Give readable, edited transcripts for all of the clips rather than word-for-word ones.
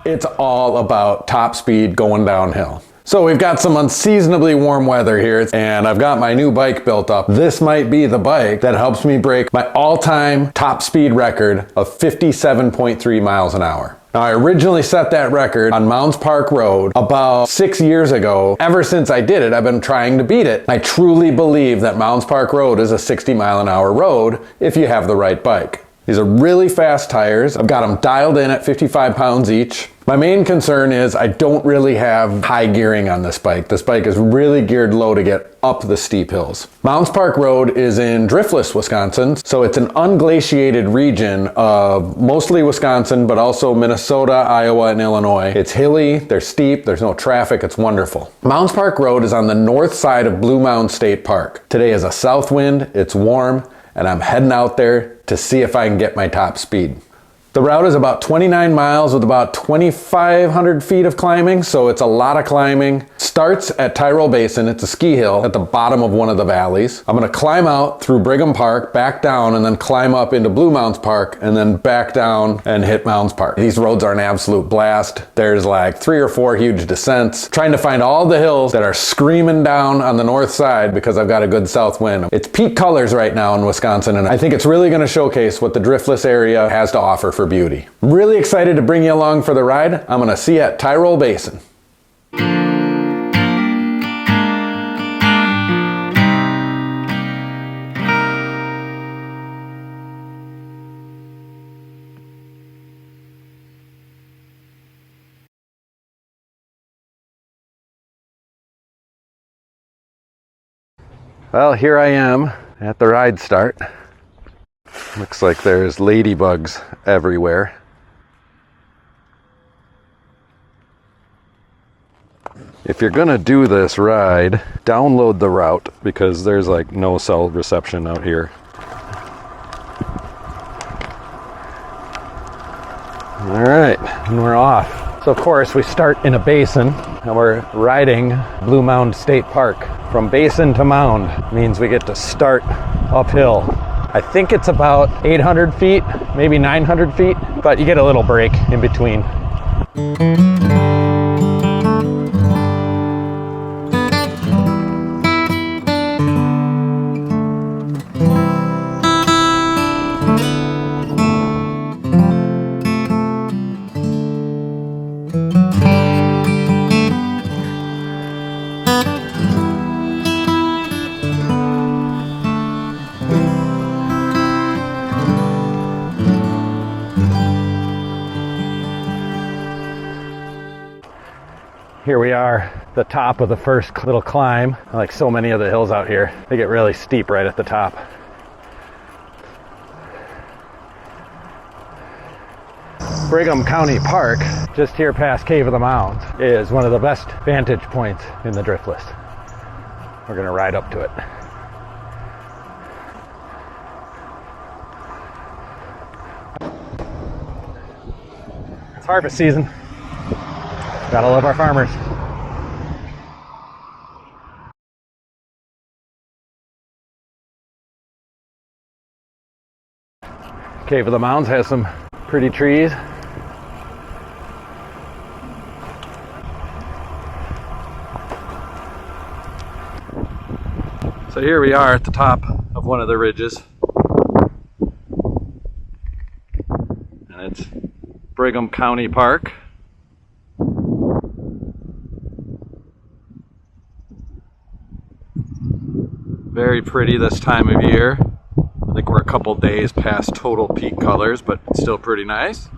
it's all about top speed going downhill. So we've got some unseasonably warm weather here, and I've got my new bike built up. This might be the bike that helps me break my all-time top speed record of 57.3 miles an hour. Now, I originally set that record on Mound Park Road about 6 years ago. Ever since I did it, I've been trying to beat it. I truly believe that Mound Park Road is a 60-mile-an-hour road if you have the right bike. These are really fast tires. I've got them dialed in at 55 pounds each. My main concern is I don't really have high gearing on this bike. This bike is really geared low to get up the steep hills. Mound Park Road is in Driftless, Wisconsin, so it's an unglaciated region of mostly Wisconsin, but also Minnesota, Iowa, and Illinois. It's hilly, there's steep, there's no traffic, it's wonderful. Mound Park Road is on the north side of Blue Mound State Park. Today is a south wind, it's warm, and I'm heading out there to see if I can get my top speed. The route is about 29 miles with about 2,500 feet of climbing, so it's a lot of climbing. Starts at Tyrol Basin, it's a ski hill at the bottom of one of the valleys. I'm gonna climb out through Brigham Park, back down, and then climb up into Blue Mounds Park, and then back down and hit Mounds Park. These roads are an absolute blast. There's like 3 or 4 huge descents. Trying to find all the hills that are screaming down on the north side because I've got a good south wind. It's peak colors right now in Wisconsin, and I think it's really gonna showcase what the Driftless area has to offer for beauty. I'm really excited to bring you along for the ride. I'm gonna see you at Tyrol Basin. Well, here I am at the ride start. Looks like there's ladybugs everywhere. If you're gonna do this ride, download the route because there's like no cell reception out here. All right, and we're off. So of course we start in a basin and we're riding Blue Mound State Park. From basin to mound means we get to start uphill. I think it's about 800 feet, maybe 900 feet, but you get a little break in between. Here we are, the top of the first little climb. Like so many of the hills out here, they get really steep right at the top. Brigham County Park, just here past Cave of the Mounds, is one of the best vantage points in the Driftless. We're gonna ride up to it. It's harvest season. Gotta love our farmers. Cave of the Mounds has some pretty trees. So here we are at the top of one of the ridges. And it's Brigham County Park. Very pretty this time of year. I think we're a couple days past total peak colors, but still pretty nice.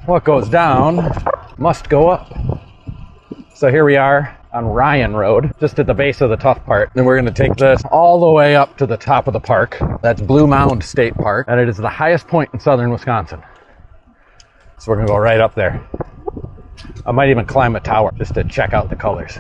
What goes down must go up. So here we are on Ryan Road, just at the base of the tough part. Then we're going to take this all the way up to the top of the park. That's Blue Mound State Park, and it is the highest point in southern Wisconsin. So we're going to go right up there. I might even climb a tower just to check out the colors.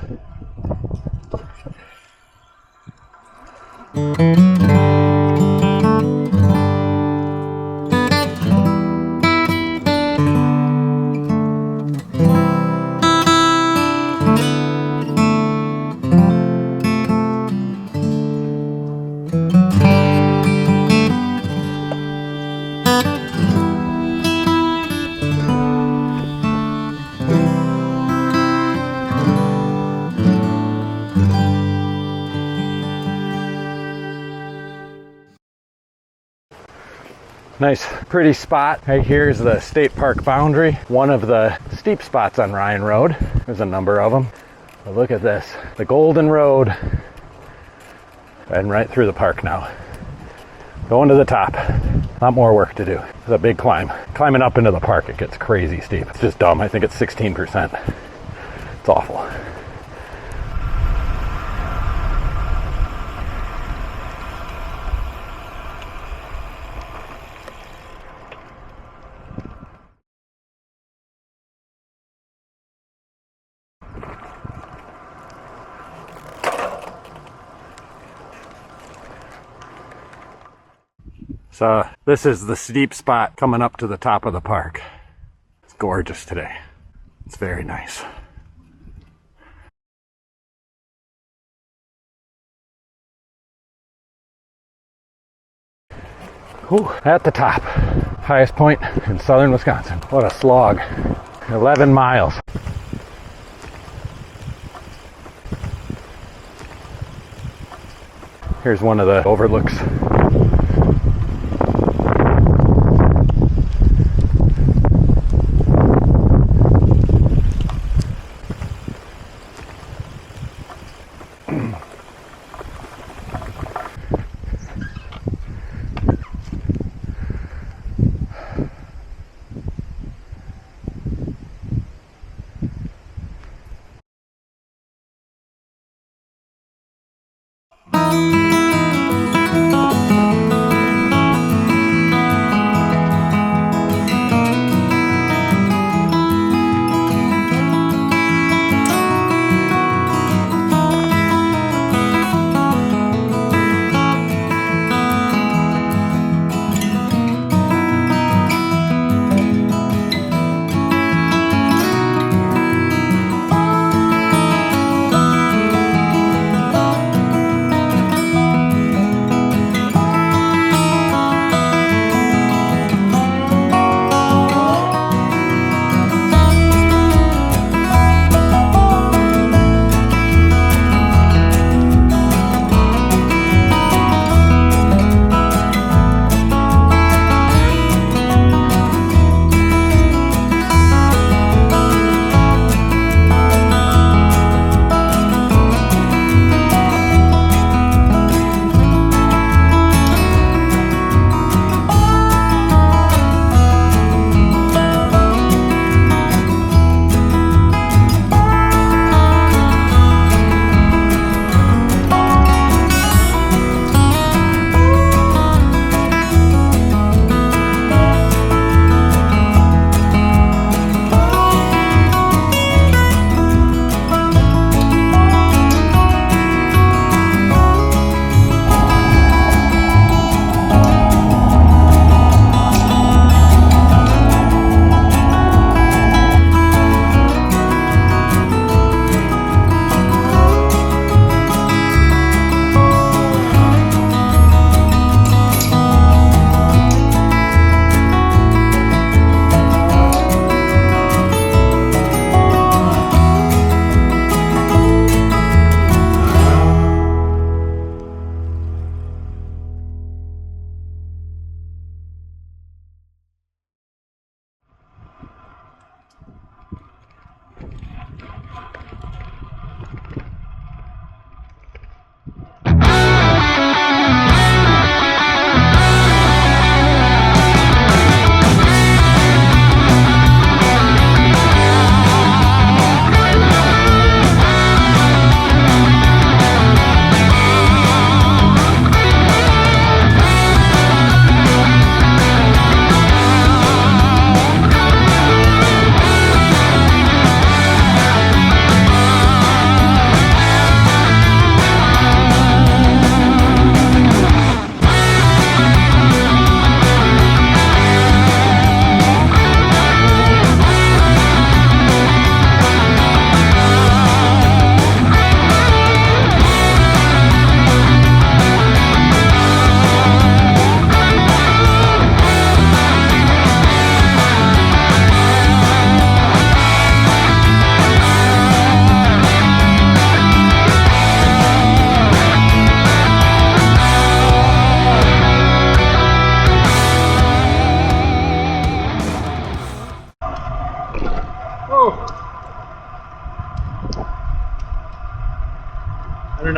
Nice, pretty spot. Right here is the state park boundary. One of the steep spots on Ryan Road. There's a number of them. But look at this, the Golden Road. And right through the park now. Going to the top. A lot more work to do. It's a big climb. Climbing up into the park, it gets crazy steep. It's just dumb. I think it's 16%. It's awful. So this is the steep spot coming up to the top of the park. It's gorgeous today. It's very nice. Whew, at the top, highest point in southern Wisconsin. What a slog. 11 miles. Here's one of the overlooks.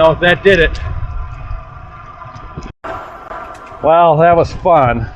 know, that did it. Well, that was fun.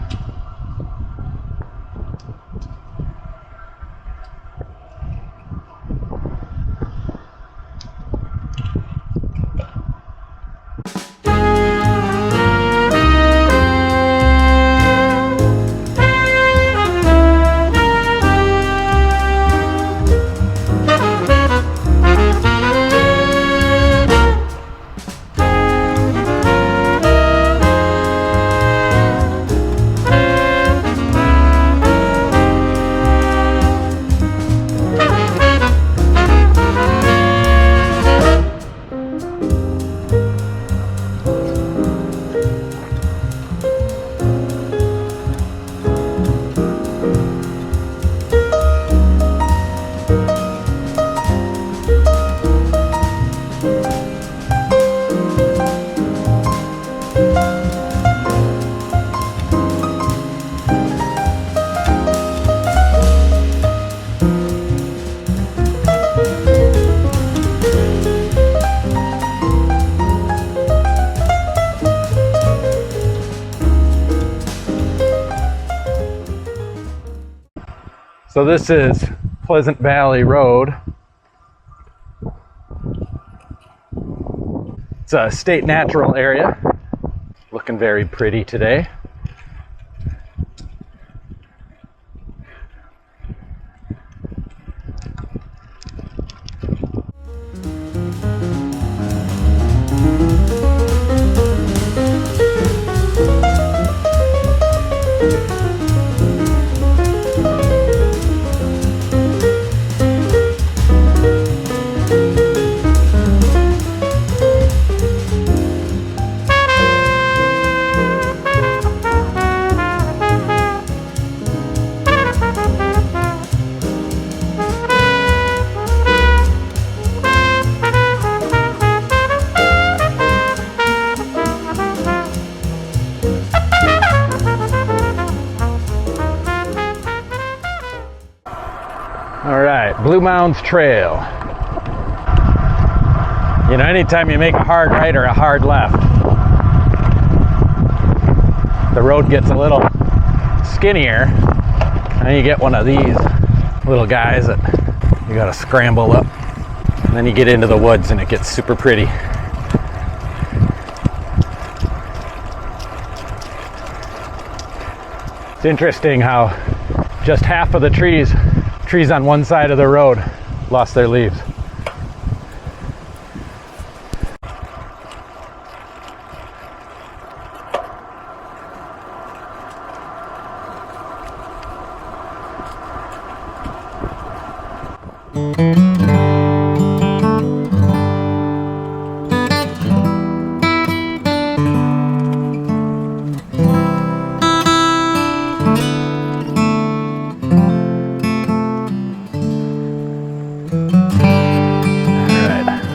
So this is Pleasant Valley Road. It's a state natural area. Looking very pretty today. All right, Blue Mounds Trail. You know, anytime you make a hard right or a hard left, the road gets a little skinnier, and you get one of these little guys that you gotta scramble up. And then you get into the woods and it gets super pretty. It's interesting how just half of the trees on one side of the road lost their leaves.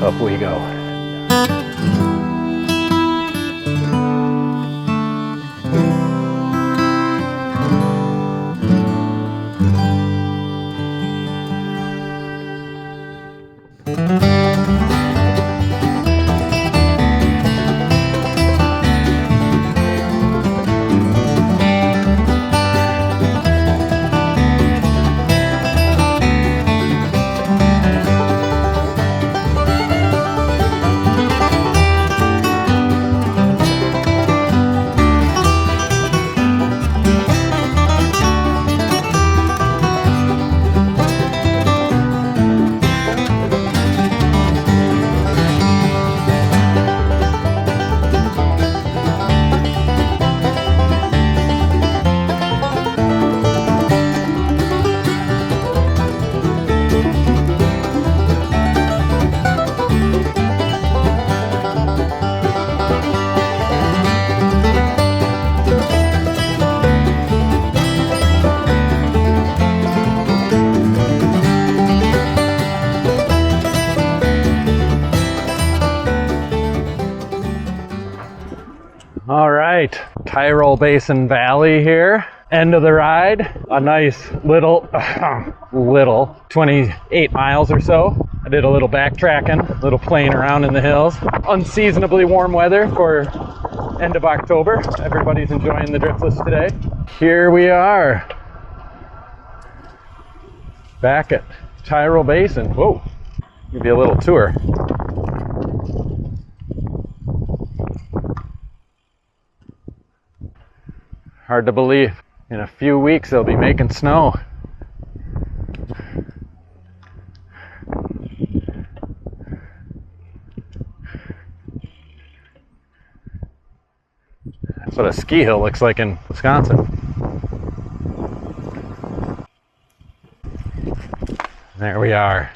Up we go. All right, Tyrol Basin Valley here. End of the ride, a nice little 28 miles or so. I did a little backtracking, a little playing around in the hills. Unseasonably warm weather for end of October. Everybody's enjoying the Driftless today. Here we are, back at Tyrol Basin. Whoa, give you a little tour. Hard to believe. In a few weeks, they'll be making snow. That's what a ski hill looks like in Wisconsin. There we are.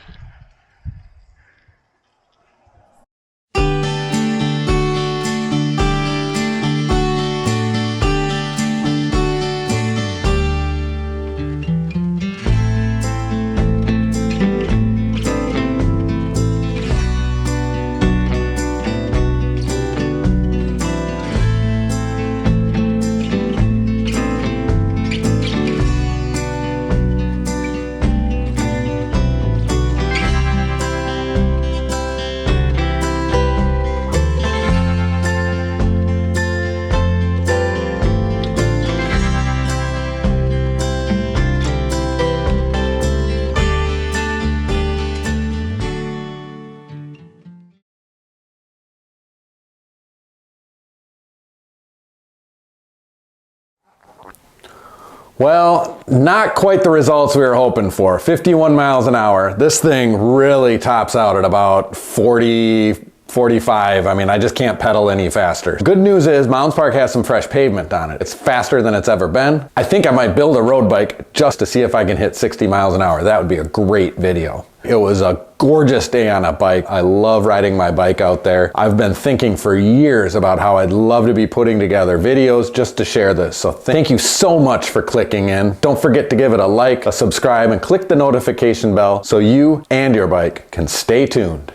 Well, not quite the results we were hoping for. 51 miles an hour. This thing really tops out at about 40, 45. I mean, I just can't pedal any faster. Good news is Mound Park has some fresh pavement on it. It's faster than it's ever been. I think I might build a road bike just to see if I can hit 60 miles an hour. That would be a great video. It was a gorgeous day on a bike. I love riding my bike out there. I've been thinking for years about how I'd love to be putting together videos just to share this. So thank you so much for clicking in. Don't forget to give it a like, a subscribe, and click the notification bell so you and your bike can stay tuned.